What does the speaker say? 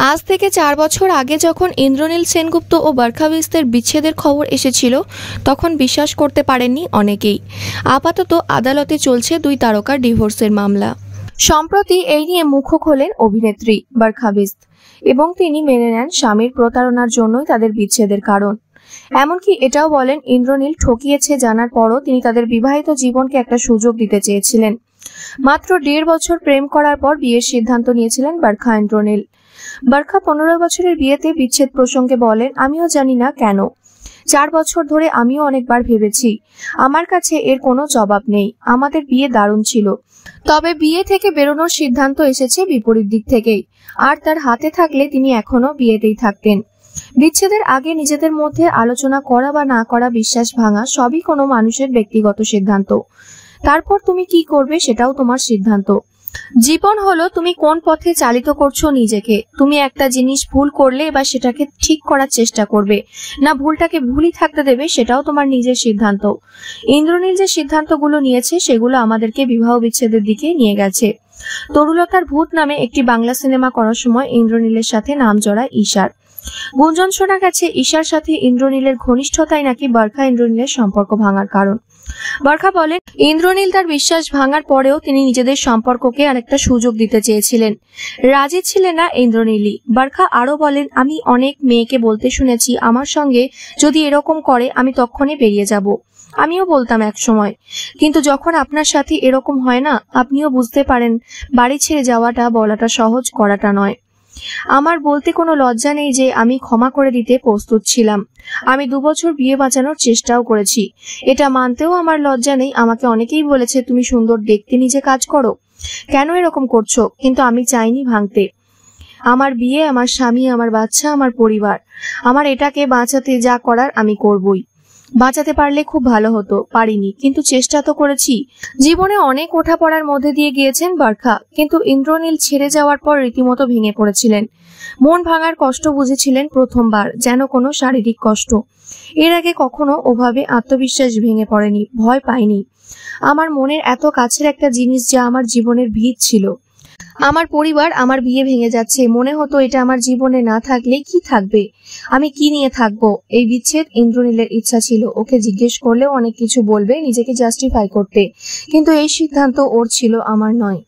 আজ থেকে 4 বছর আগে যখন ইন্দ্রনীল সেনগুপ্ত ও বরখা বিস্তের বিচ্ছেদের খবর এসেছিল তখন বিশ্বাস করতে পারেননি অনেকেই। আপাতত আদালতে চলছে 2 তারকার ডিভোর্সের মামলা। সম্প্রতি এই নিয়ে মুখ খোলেন অভিনেত্রী বরখা বিস্ত এবং তিনি মেনে নেন স্বামীর প্রতারণার জন্যই তাদের বিচ্ছেদের কারণ। এমনকি এটাও বলেন ইন্দ্রনীল ঠকিয়েছে জানার পরও তিনি তাদের বিবাহিত জীবনকে একটা সুযোগ দিতে চেয়েছিলেন। মাত্র 1.5 বছর প্রেম করার পর বিয়ের সিদ্ধান্ত নিয়েছিলেন বরখা ইন্দ্রনীল। বরখা 15 বছরের বিয়েতে বিচ্ছেদ প্রসঙ্গে বলেন, আমিও জানি না কেন, 4 বছর ধরে আমিও অনেকবার ভেবেছি, আমার কাছে এর কোনো জবাব নেই। আমাদের বিয়ে দারুণ ছিল, তবে বিয়ে থেকে বেরোনোর সিদ্ধান্ত এসেছে বিপরীত দিক থেকেই, আর তার হাতে থাকলে তিনি এখনো বিয়েতেই থাকতেন। বিচ্ছেদের আগে নিজেদের মধ্যে আলোচনা করা বা না করা, বিশ্বাস ভাঙা সবই কোনো মানুষের ব্যক্তিগত সিদ্ধান্ত। তারপর তুমি কি করবে সেটাও তোমার সিদ্ধান্ত। জীবন হলো তুমি কোন পথে চালিত করছো নিজেকে। তুমি একটা জিনিস ভুল করলে এবার সেটাকে ঠিক করার চেষ্টা করবে, না ভুলটাকে ভুলই থাকতে দেবে, সেটাও তোমার নিজের সিদ্ধান্ত। ইন্দ্রনীল যে সিদ্ধান্তগুলো নিয়েছে সেগুলো আমাদেরকে বিবাহ বিচ্ছেদের দিকে নিয়ে গেছে। তরুলতার ভূত নামে একটি বাংলা সিনেমা করার সময় ইন্দ্রনীলের সাথে নাম জড়ায় ঈশার। গুঞ্জন শোনা গেছে ঈশার সাথে ইন্দ্রনীলের ঘনিষ্ঠতাই নাকি বরখা ইন্দ্রনীলের সম্পর্ক ভাঙার কারণ। বরখা বলেন, ইন্দ্রনীল তার বিশ্বাস ভাঙার পরেও তিনি নিজেদের সম্পর্ককে আরেকটা সুযোগ দিতে চেয়েছিলেন, রাজি ছিলেন না ইন্দ্রনীলই। বরখা আরো বলেন, আমি অনেক মেয়েকে বলতে শুনেছি আমার সঙ্গে যদি এরকম করে আমি তখনই বেরিয়ে যাব। আমিও বলতাম এক সময়, কিন্তু যখন আপনার সাথে এরকম হয় না, আপনিও বুঝতে পারেন বাড়ি ছেড়ে যাওয়াটা বলাটা সহজ, করাটা নয়। আমার বলতে কোনো লজ্জা নেই যে আমি ক্ষমা করে দিতে প্রস্তুত ছিলাম। আমি 2 বছর বিয়ে বাঁচানোর চেষ্টাও করেছি, এটা মানতেও আমার লজ্জা নেই। আমাকে অনেকেই বলেছে তুমি সুন্দর দেখতে, নিজে কাজ করো, কেন এরকম করছো, কিন্তু আমি চাইনি ভাঙতে। আমার বিয়ে, আমার স্বামী, আমার বাচ্চা, আমার পরিবার, আমার এটাকে বাঁচাতে যা করার আমি করবই। বাঁচাতে পারলে খুব ভালো হতো, পারিনি, কিন্তু চেষ্টা তো করেছি। জীবনে অনেক ওঠাপড়ার মধ্যে দিয়ে গিয়েছেন বরখা, কিন্তু ইন্দ্রনীল ছেড়ে যাওয়ার পর রীতিমতো ভেঙে পড়েছিলেন। মন ভাঙার কষ্ট বুঝেছিলেন প্রথমবার, যেন কোনো শারীরিক কষ্ট। এর আগে কখনো ওভাবে আত্মবিশ্বাস ভেঙে পড়েনি, ভয় পাইনি। আমার মনের এত কাছের একটা জিনিস যা আমার জীবনের ভিত ছিল, আমার পরিবার, আমার বিয়ে ভেঙে যাচ্ছে, মনে হতো এটা আমার জীবনে না থাকলে কি থাকবে, আমি কি নিয়ে থাকবো। এই বিচ্ছেদ ইন্দ্রনীলের ইচ্ছা ছিল, ওকে জিজ্ঞেস করলেও অনেক কিছু বলবে, নিজেকে জাস্টিফাই করতে, কিন্তু এই সিদ্ধান্ত ওর ছিল, আমার নয়।